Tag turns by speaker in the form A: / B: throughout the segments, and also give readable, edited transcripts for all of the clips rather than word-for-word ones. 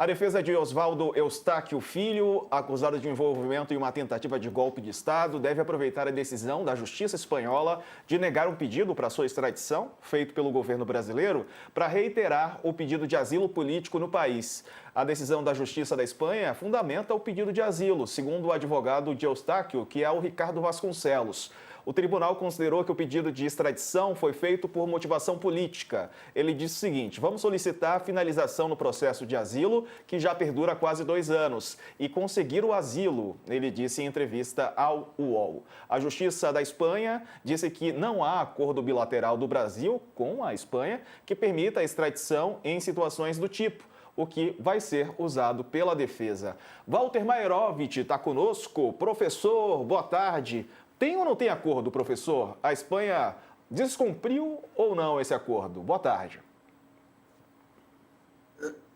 A: A defesa de Oswaldo Eustáquio Filho, acusado de envolvimento em uma tentativa de golpe de Estado, deve aproveitar a decisão da Justiça espanhola de negar um pedido para sua extradição, feito pelo governo brasileiro, para reiterar o pedido de asilo político no país. A decisão da Justiça da Espanha fundamenta o pedido de asilo, segundo o advogado de Eustáquio, que é o Ricardo Vasconcelos. O tribunal considerou que o pedido de extradição foi feito por motivação política. Ele disse o seguinte: vamos solicitar a finalização no processo de asilo, que já perdura há quase 2 anos, e conseguir o asilo, ele disse em entrevista ao UOL. A Justiça da Espanha disse que não há acordo bilateral do Brasil com a Espanha que permita a extradição em situações do tipo, o que vai ser usado pela defesa. Walter Mairovich está conosco. Professor, boa tarde. Tem ou não tem acordo, professor? A Espanha descumpriu ou não esse acordo? Boa tarde.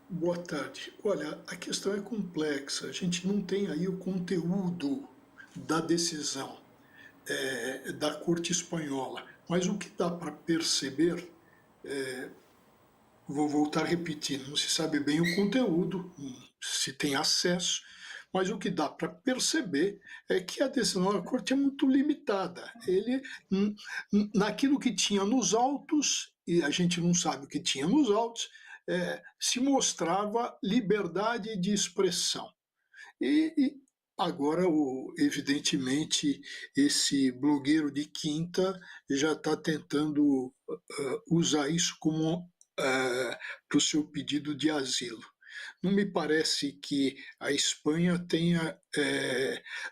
B: Boa tarde. Olha, a questão é complexa. A gente não tem aí o conteúdo da decisão da Corte Espanhola. Mas o que dá para perceber, vou voltar repetindo, não se sabe bem o conteúdo, se tem acesso, mas o que dá para perceber é que a decisão da Corte é muito limitada. Ele, naquilo que tinha nos autos, e a gente não sabe o que tinha nos autos, se mostrava liberdade de expressão. E agora, evidentemente, esse blogueiro de quinta já está tentando usar isso como para o seu pedido de asilo. Não me parece que a Espanha tenha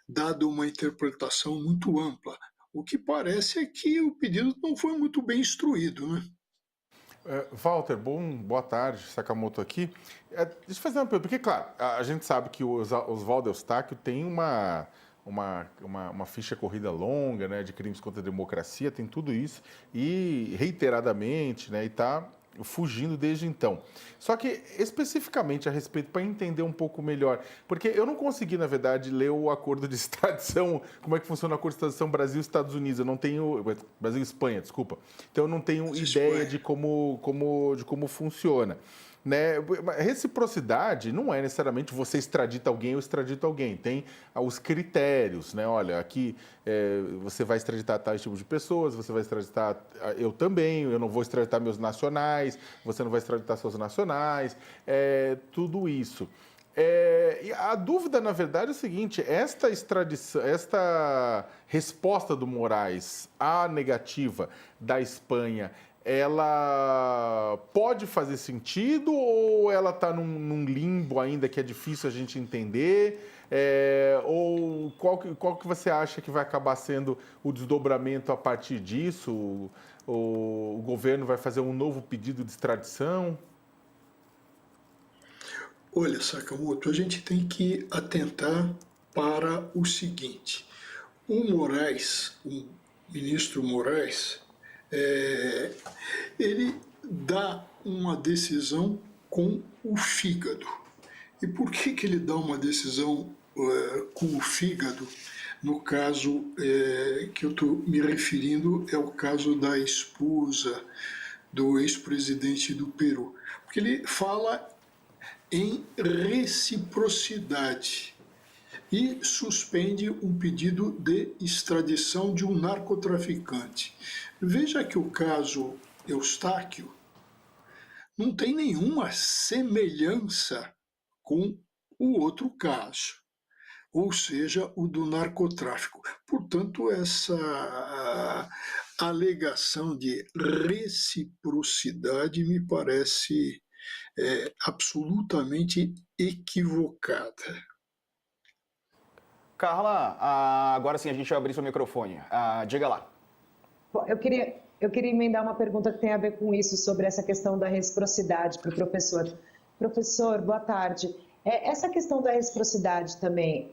B: dado uma interpretação muito ampla. O que parece é que o pedido não foi muito bem instruído, né?
C: Walter, boa tarde, Sakamoto aqui. Deixa eu fazer uma pergunta, porque, claro, a gente sabe que o Oswaldo Eustáquio tem uma ficha corrida longa, né, de crimes contra a democracia, tem tudo isso, e reiteradamente, né, e está fugindo desde então. Só que, especificamente a respeito, para entender um pouco melhor, porque eu não consegui, na verdade, ler o acordo de extradição, como é que funciona o acordo de extradição Brasil-Estados Unidos, eu não tenho, Brasil e Espanha, desculpa, então eu não tenho ideia de como funciona. Né? Reciprocidade não é necessariamente você extradita alguém ou extradita alguém. Tem os critérios, né? Olha, aqui você vai extraditar tais tipos de pessoas, você vai extraditar eu também, eu não vou extraditar meus nacionais, você não vai extraditar seus nacionais, tudo isso. E a dúvida, na verdade, é o seguinte: esta extradição, esta resposta do Moraes à negativa da Espanha, ela pode fazer sentido ou ela está num limbo ainda que é difícil a gente entender? Ou qual que você acha que vai acabar sendo o desdobramento a partir disso? O governo vai fazer um novo pedido de extradição?
B: Olha, Sakamoto, a gente tem que atentar para o seguinte: o Moraes, o ministro Moraes, ele dá uma decisão com o fígado. E por que ele dá uma decisão com o fígado? No caso que eu estou me referindo é o caso da esposa do ex-presidente do Peru. Porque ele fala em reciprocidade e suspende um pedido de extradição de um narcotraficante. Veja que o caso Eustáquio não tem nenhuma semelhança com o outro caso, ou seja, o do narcotráfico. Portanto, essa alegação de reciprocidade me parece absolutamente equivocada.
A: Carla, agora sim a gente vai abrir seu microfone. Diga lá.
D: Bom, eu queria emendar uma pergunta que tem a ver com isso, sobre essa questão da reciprocidade para o professor. Professor, boa tarde. Essa questão da reciprocidade também,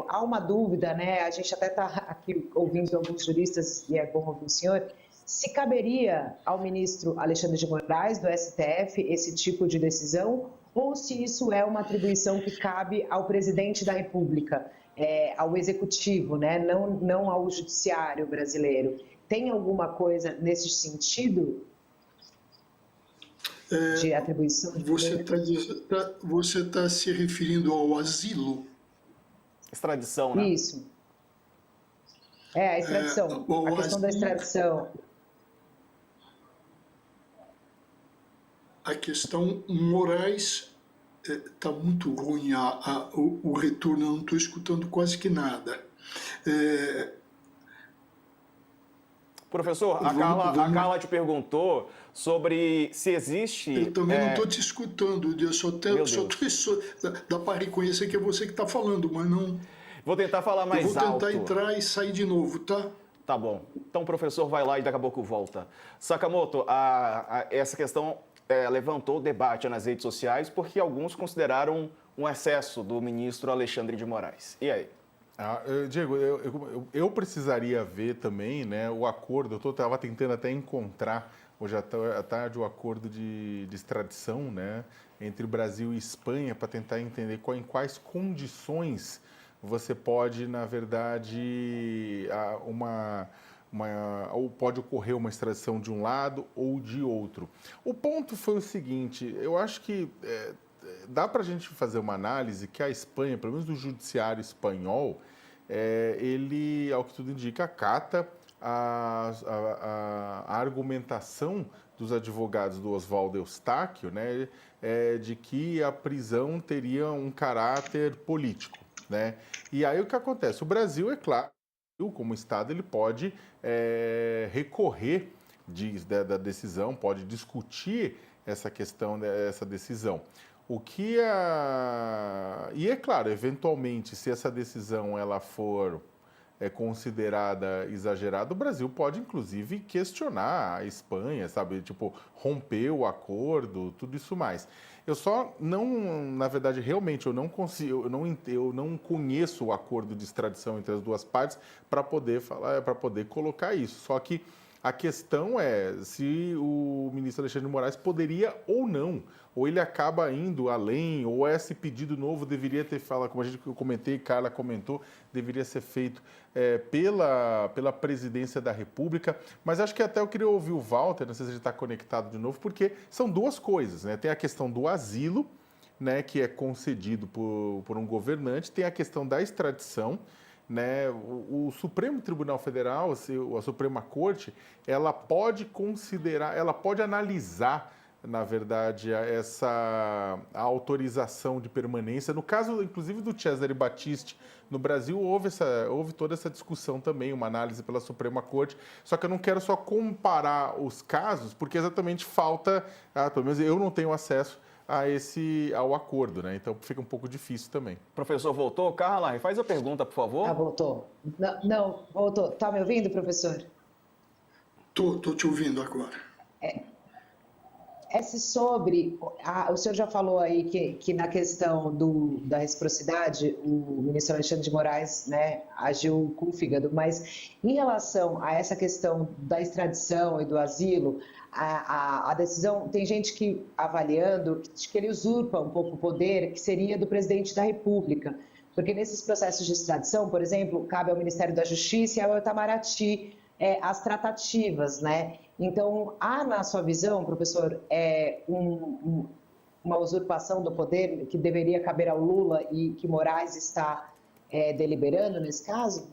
D: há uma dúvida, né? A gente até está aqui ouvindo alguns juristas, e é bom ouvir o senhor, se caberia ao ministro Alexandre de Moraes, do STF, esse tipo de decisão, ou se isso é uma atribuição que cabe ao presidente da República, ao executivo, né? Não ao judiciário brasileiro. Tem alguma coisa nesse sentido? de atribuição de poder?
B: Você tá se referindo ao asilo?
A: Extradição, né?
D: Isso. A extradição. A questão da extradição.
B: A questão Moraes está muito ruim o retorno, eu não estou escutando quase que nada.
A: Professor, a Carla te perguntou sobre se existe...
B: Eu também não estou te escutando, eu só dá para reconhecer que é você que está falando, mas não...
A: Vou tentar falar mais alto.
B: Eu vou tentar entrar e sair de novo, tá?
A: Tá bom. Então o professor vai lá e daqui a pouco volta. Sakamoto, essa questão levantou debate nas redes sociais porque alguns consideraram um excesso do ministro Alexandre de Moraes. E aí?
C: Diego, eu precisaria ver também, né, o acordo. Eu estava tentando até encontrar hoje à tarde o acordo de extradição, né, entre Brasil e Espanha para tentar entender em quais condições você pode, na verdade, ou pode ocorrer uma extradição de um lado ou de outro. O ponto foi o seguinte, eu acho que dá para a gente fazer uma análise que a Espanha, pelo menos do judiciário espanhol, ele, ao que tudo indica, acata a argumentação dos advogados do Oswaldo Eustáquio, né, de que a prisão teria um caráter político, né? E aí o que acontece? O Brasil, é claro, como Estado, ele pode recorrer da decisão, pode discutir essa questão dessa decisão. E é claro, eventualmente, se essa decisão ela for considerada exagerada, o Brasil pode, inclusive, questionar a Espanha, sabe? Tipo, romper o acordo, tudo isso mais. Eu só não, na verdade, realmente, eu não consigo, eu não conheço o acordo de extradição entre as duas partes para poder falar, para poder colocar isso. Só que a questão é se o ministro Alexandre de Moraes poderia ou não, ou ele acaba indo além, ou esse pedido novo deveria ter falado, como eu comentei, Carla comentou, deveria ser feito pela presidência da República. Mas acho que até eu queria ouvir o Walter, não sei se ele está conectado de novo, porque são duas coisas, né? Tem a questão do asilo, né, que é concedido por um governante, tem a questão da extradição, né? O Supremo Tribunal Federal, a Suprema Corte, ela pode considerar, ela pode analisar, na verdade, a autorização de permanência. No caso, inclusive, do Cesare Battisti, no Brasil, houve toda essa discussão também, uma análise pela Suprema Corte. Só que eu não quero só comparar os casos, porque exatamente falta, pelo menos eu não tenho acesso ao acordo, né? Então fica um pouco difícil também.
A: Professor, voltou? Carla, faz a pergunta, por favor.
D: Voltou. Não, voltou. Tá me ouvindo, professor?
B: Tô te ouvindo agora.
D: Sobre... o senhor já falou aí que na questão da reciprocidade, o ministro Alexandre de Moraes, né, agiu com o fígado, mas em relação a essa questão da extradição e do asilo, a decisão, tem gente que avaliando que ele usurpa um pouco o poder, que seria do presidente da República, porque nesses processos de extradição, por exemplo, cabe ao Ministério da Justiça e ao Itamaraty as tratativas, né? Então, há na sua visão, professor, uma usurpação do poder que deveria caber ao Lula e que Moraes está deliberando nesse caso?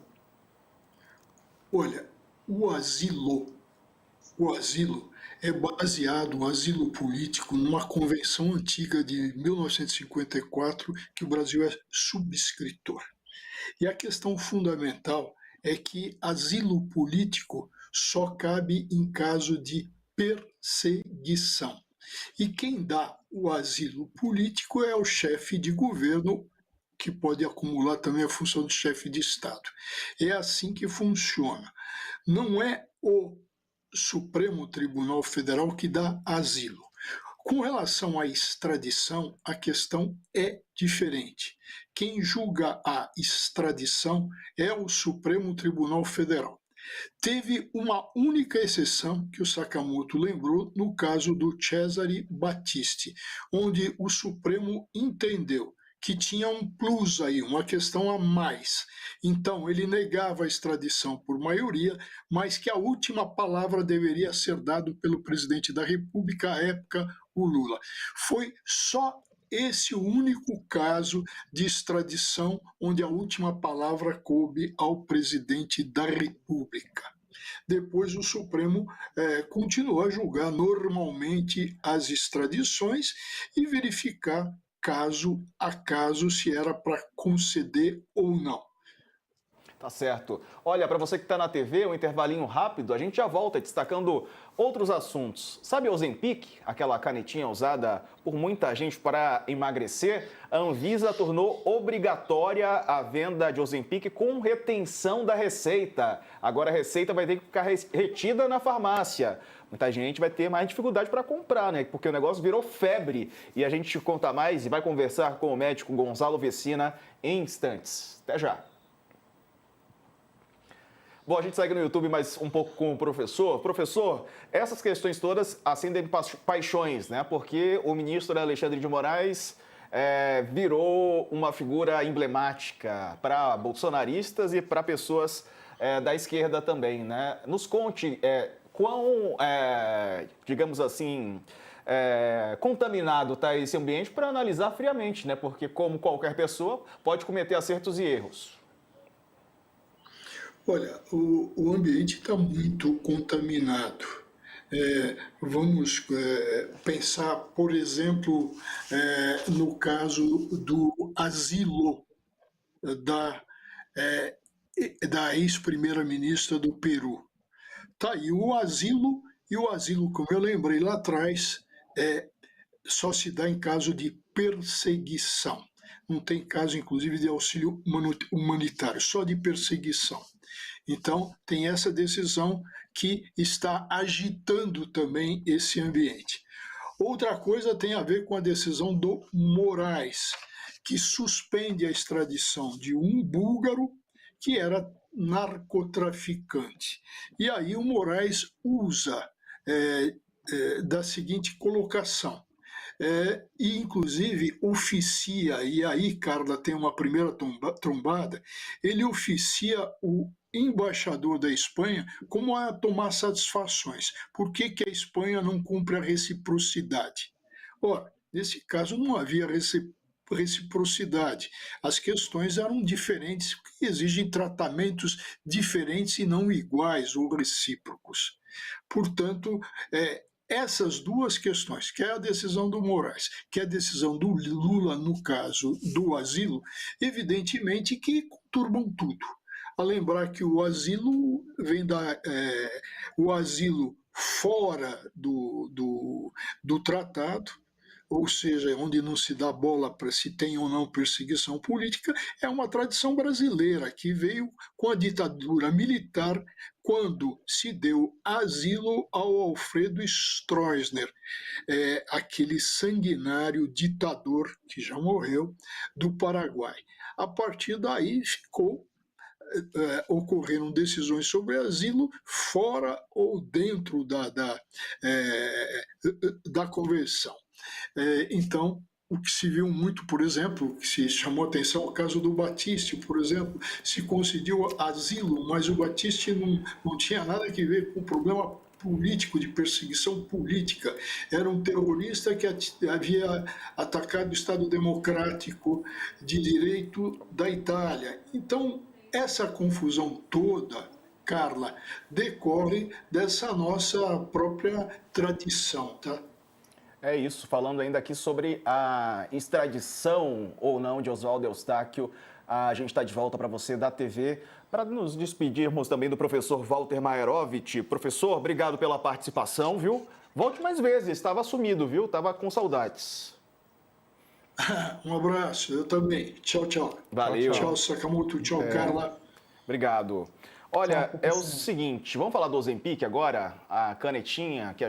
B: Olha, o asilo é baseado, o asilo político, numa convenção antiga de 1954, que o Brasil é subscritor. E a questão fundamental é que asilo político só cabe em caso de perseguição. E quem dá o asilo político é o chefe de governo, que pode acumular também a função de chefe de Estado. É assim que funciona. Não é o Supremo Tribunal Federal que dá asilo. Com relação à extradição, a questão é diferente. Quem julga a extradição é o Supremo Tribunal Federal. Teve uma única exceção que o Sakamoto lembrou no caso do Cesare Battisti, onde o Supremo entendeu que tinha um plus aí, uma questão a mais. Então, ele negava a extradição por maioria, mas que a última palavra deveria ser dada pelo presidente da República, à época, o Lula. Foi só esse o único caso de extradição onde a última palavra coube ao presidente da República. Depois o Supremo continuou a julgar normalmente as extradições e verificar caso a caso se era para conceder ou não.
A: Tá certo. Olha, para você que está na TV, um intervalinho rápido, a gente já volta destacando outros assuntos. Sabe o Ozempic, aquela canetinha usada por muita gente para emagrecer? A Anvisa tornou obrigatória a venda de Ozempic com retenção da receita. Agora a receita vai ter que ficar retida na farmácia. Muita gente vai ter mais dificuldade para comprar, né? Porque o negócio virou febre. E a gente te conta mais e vai conversar com o médico Gonzalo Vecina em instantes. Até já. Bom, a gente segue no YouTube mais um pouco com o professor. Professor, essas questões todas acendem paixões, né? Porque o ministro Alexandre de Moraes virou uma figura emblemática para bolsonaristas e para pessoas da esquerda também, né? Nos conte quão, digamos assim, contaminado está esse ambiente para analisar friamente, né? Porque, como qualquer pessoa, pode cometer acertos e erros.
B: Olha, o ambiente está muito contaminado. Vamos pensar, por exemplo, no caso do asilo da ex-primeira-ministra do Peru. Tá aí o asilo, e o asilo, como eu lembrei lá atrás, só se dá em caso de perseguição. Não tem caso, inclusive, de auxílio humanitário, só de perseguição. Então, tem essa decisão que está agitando também esse ambiente. Outra coisa tem a ver com a decisão do Moraes, que suspende a extradição de um búlgaro que era narcotraficante. E aí o Moraes usa da seguinte colocação. E, inclusive, oficia, e aí, Carla, tem uma primeira trombada, ele oficia o embaixador da Espanha como a tomar satisfações. Por que a Espanha não cumpre a reciprocidade? Ora, nesse caso não havia reciprocidade. As questões eram diferentes, porque exigem tratamentos diferentes e não iguais ou recíprocos. Portanto, essas duas questões, que é a decisão do Moraes, que é a decisão do Lula, no caso do asilo, evidentemente que conturbam tudo. A lembrar que o asilo vem o asilo fora do tratado, ou seja, onde não se dá bola para se tem ou não perseguição política, é uma tradição brasileira que veio com a ditadura militar, quando se deu asilo ao Alfredo Stroessner, aquele sanguinário ditador que já morreu do Paraguai. A partir daí ocorreram decisões sobre asilo fora ou dentro da convenção. Então, o que se viu muito, por exemplo, que se chamou a atenção, o caso do Batiste, por exemplo, se concedeu asilo, mas o Batiste não tinha nada a ver com o problema político, de perseguição política. Era um terrorista que havia atacado o Estado Democrático de Direito da Itália. Então, essa confusão toda, Carla, decorre dessa nossa própria tradição, tá?
A: É isso, falando ainda aqui sobre a extradição ou não de Oswaldo Eustáquio, a gente está de volta para você da TV para nos despedirmos também do professor Walter Maerovitch. Professor, obrigado pela participação, viu? Volte mais vezes, estava sumido, viu? Estava com saudades.
B: Um abraço, eu também. Tchau, tchau.
A: Valeu.
B: Tchau, Sakamoto. Tchau, Carla.
A: Obrigado. Olha, é o seguinte, vamos falar do Ozempic agora? A canetinha que